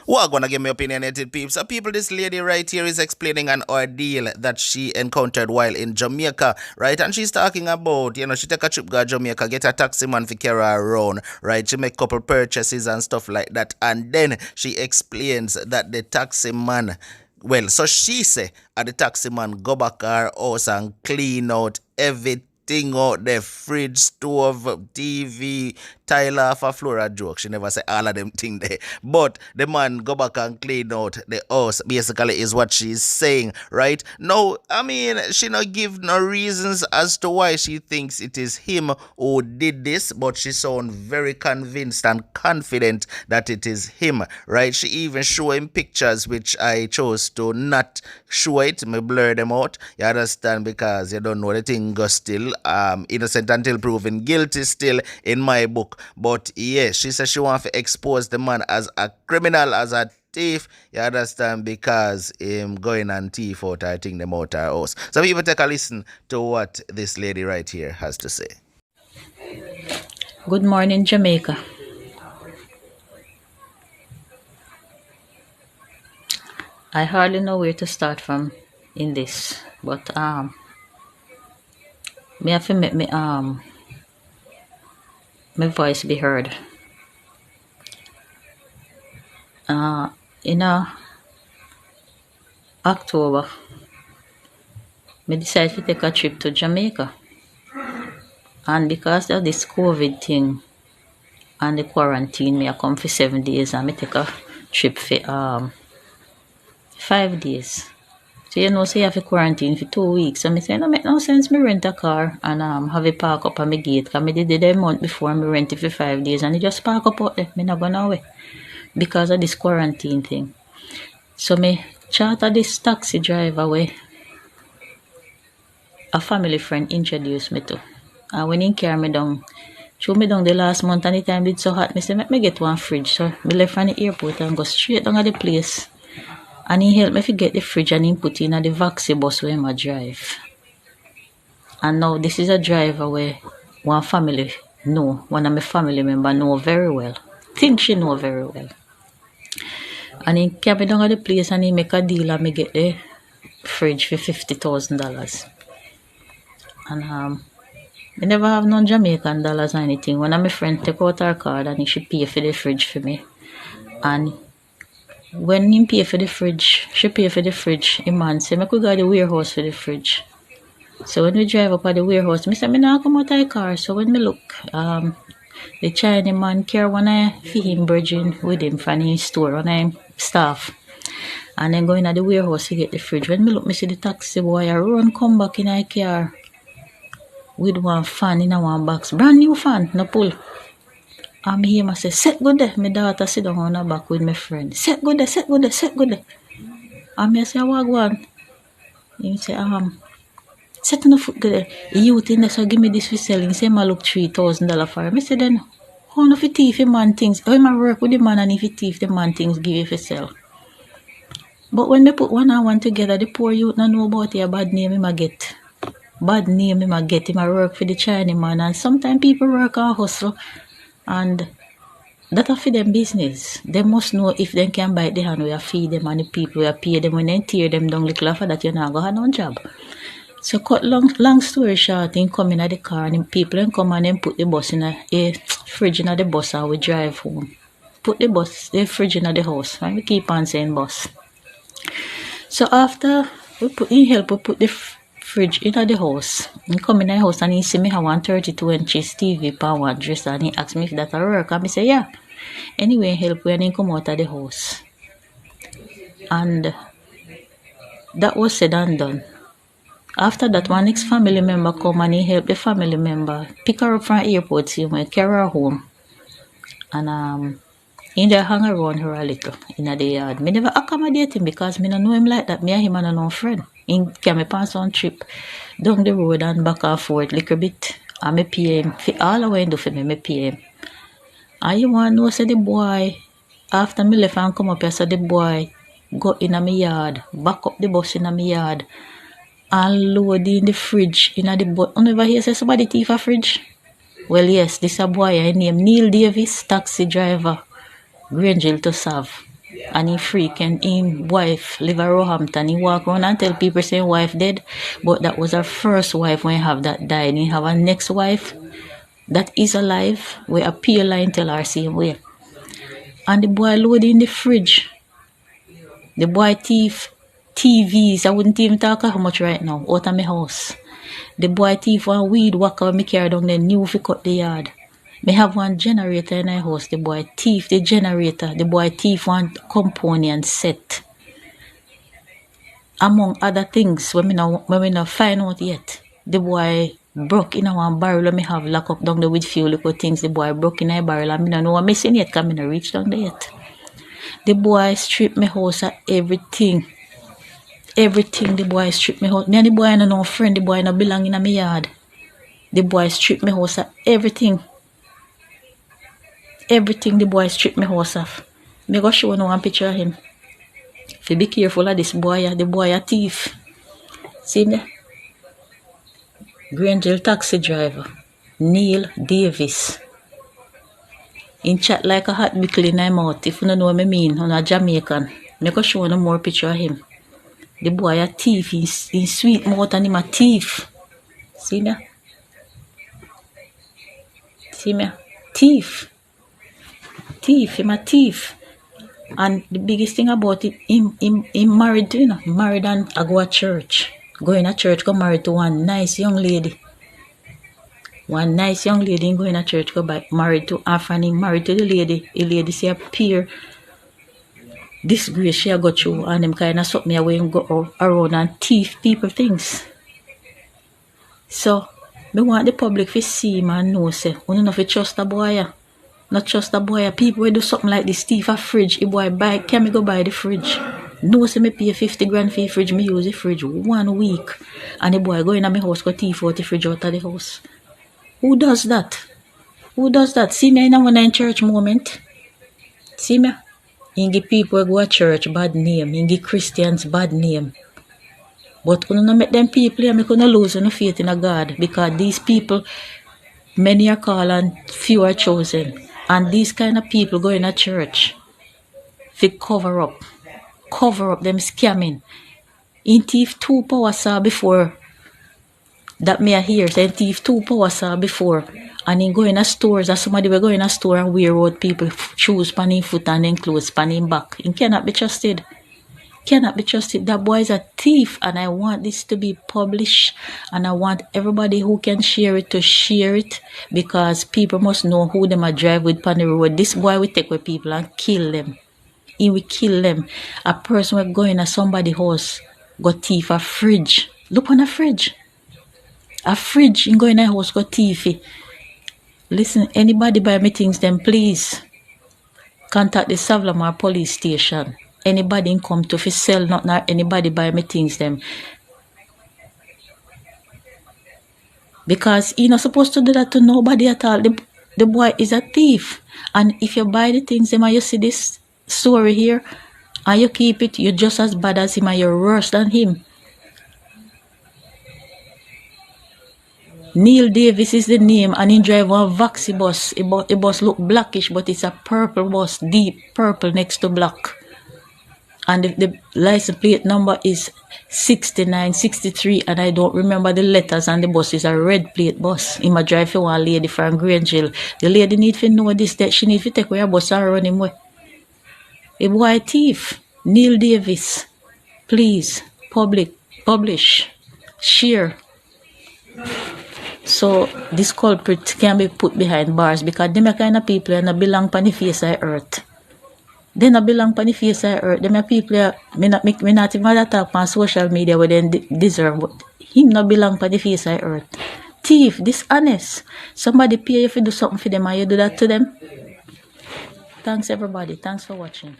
Well, I'm gonna give my opinionated peeps. So people, this lady right here is explaining an ordeal that she encountered while in Jamaica, right? And she's talking about, she take a trip to Jamaica, get a taxi man for carry her around, right? She make couple purchases and stuff like that. And then she explains that the taxi man, well, so she say, the taxi man go back her house and clean out everything out the fridge, stove, TV, tile off a floor a joke. She never say all of them thing there. But the man go back and clean out the house, basically, is what she's saying, right? No, I mean, she not give no reasons as to why she thinks it is him who did this, but she sound very convinced and confident that it is him, right? She even show him pictures, which I chose to not show it, me blur them out, you understand, because you don't know the thing goes still, innocent until proven guilty still in my book. But yes, she says she wants to expose the man as a criminal, as a thief, you understand, because him going and thief out, I think, the motor house. So people take a listen to what this lady right here has to say. Good morning, Jamaica. I hardly know where to start from in this, but me have to make my voice be heard. In October, me decided to take a trip to Jamaica, and because of this COVID thing and the quarantine, me I come for 7 days, and me take a trip for 5 days. So say you have to quarantine for 2 weeks. So me say, no make no sense me rent a car and have it park up on my gate. Because me did it a month before me rent it for 5 days and it just park up out there. Me not going away. Because of this quarantine thing. So me charter this taxi driver way a family friend introduced me to. And when he carry me down, show me down the last month and the time it so hot, me say, make me get one fridge. So me left from the airport and go straight down at the place. And he helped me to get the fridge and he put in at the vaxi bus where I drive. And now this is a driver where one of my family member know very well. Think she know very well. And he came down at the place and he make a deal and me get the fridge for $50,000. And I never have no Jamaican dollars or anything. One of my friends take out her card and she pay for the fridge for me. And when he pay for the fridge, she pay for the fridge, the man say, I could go to the warehouse for the fridge. So when we drive up at the warehouse, I say, I not come out of the car. So when me look, the Chinese man carry one of him bridging with him from his store, one of him staff. And then going at the warehouse to get the fridge. When me look, I see the taxi boy I run come back in a car with one fan in a one box. Brand new fan, no pull. And me hear say, set good there. My daughter sit down on the back with my friend. Set good there, set good there, set good there. And me say, what go on? He say, set on the foot there. The youth in there, so give me this for selling. He say, I look $3,000 for him. I say, then, how no fi thief the man things? How I work with the man and if he thief the man things, give you for sell? But when me put one and one together, the poor youth no know about your bad name him a get. Bad name him a get. Him a work for the Chinese man. And sometimes people work and hustle. And that are for them business. They must know if they can bite the hand, we are feed them and the people we are pay them when they tear them down little for that you not go have no job. So cut long story short, he come in at the car and the people then come and then put the bus in a fridge in the bus and we drive home. Put the fridge in the house. And we keep on saying bus. So after we put the fridge in the house. He come in the house and he see me have one 32 inches TV per one dresser and he asked me if that will work. And I say, yeah. Anyway, help when he come out of the house. And that was said and done. After that, one next family member come and he helped the family member pick her up from the airport, see me carry her home. And in there hang around her a little in the yard. Me never accommodate him because me don't know him like that. Me and him are no friend. He can pass on trip down the road and back and forth little bit. And me pay him. All the way do for me pay him. And you want to know, say the boy, after me left and come up here, so the boy go in my yard, back up the bus in my yard, and load in the fridge in the bus. You never hear say somebody thief a fridge? Well, yes, this a boy I name Neil Davis, taxi driver, Grangeville to serve. And he freak and his wife live at Roehampton. He walk around and tell people saying wife dead, but that was her first wife when he have that died. He have a next wife that is alive. We appeal line tell her same way. And the boy load in the fridge. The boy thief TVs. I wouldn't even talk how much right now out of my house. The boy thief one weed whacker me carry down the new fi cut the yard. Me have one generator in my house. The boy thief the generator. The boy thief one component set. Among other things when me no find out yet. The boy broke in a one barrel and me have lock up down there with few little things. The boy broke in a barrel and me no know what missing yet because me no reach down there yet. The boy strip my house of everything. Everything the boy strip my house. Me and the boy no no friend. The boy no belong in my yard. The boy strip my house of everything. Everything the boy strip my house off. Me go show you one picture of him. If you be careful of this boy, the boy a thief. See me? Granger taxi driver, Neil Davis. In chat like a hot bickle in my mouth. If you don't know what I mean, on a Jamaican. Me go show you more picture of him. The boy a thief. He sweet mouth and him a thief. See me? See me? Thief. Thief. Him a thief. And the biggest thing about it, him married to, you know, married and I go to church. Go in a church, go married to one nice young lady. One nice young lady go in a church, go back married to Anthony, married to the lady. The lady say appear disgrace she a go through and them kind of something away and go around and thief people things. So, me want the public to see him and know say, you know if you trust a boy. Not trust a boy. People will do something like this, thief a fridge. If boy buy, can me go buy the fridge? No, say me pay 50 grand for the fridge. Me use the fridge 1 week. And the boy go in my house, go thief out the fridge out of the house. Who does that? Who does that? See me in a one in church moment. See me? He give people who go to church bad name. He give Christians bad name. But when you make them people, you gonna lose your faith in a God. Because these people, many are called and few are chosen. And these kind of people go in a church to cover up them scamming. In thief 2 power saw before that me a hear say thief 2 power saw before and he go in a stores and somebody will go in a store and wear out people shoes pan in foot and then clothes pan in back. He cannot be trusted. Cannot be trusted. That boy is a thief and I want this to be published and I want everybody who can share it to share it because people must know who them a drive with on the road. This boy will take with people and kill them. He will kill them. A person will go in a somebody's house, go thief a fridge. Look on a fridge. A fridge, he go in a house, go thief it. Listen, anybody buy me things then please contact the Savlamar police station. Anybody come to fi sell nothing or anybody buy me things them. Because he not supposed to do that to nobody at all. The boy is a thief. And if you buy the things them and you see this story here and you keep it, you're just as bad as him and you're worse than him. Neil Davis is the name and he drive one Vaxi bus. The bus look blackish but it's a purple bus, deep purple next to black. And the license plate number is 6963 and I don't remember the letters and the bus is a red plate bus. He might drive for one lady from Granger. The lady need to know this that she need to take away a bus and run him away. A boy thief, Neil Davis. Please, publish, share. So this culprit can be put behind bars because them kind of people and not belong on the face of earth. They not belong on the face of earth. Them people me not even talk on social media where they deserve, but him not belong on the face of earth. Thief, dishonest. Somebody pay you to do something for them and you do that to them. Thanks everybody. Thanks for watching.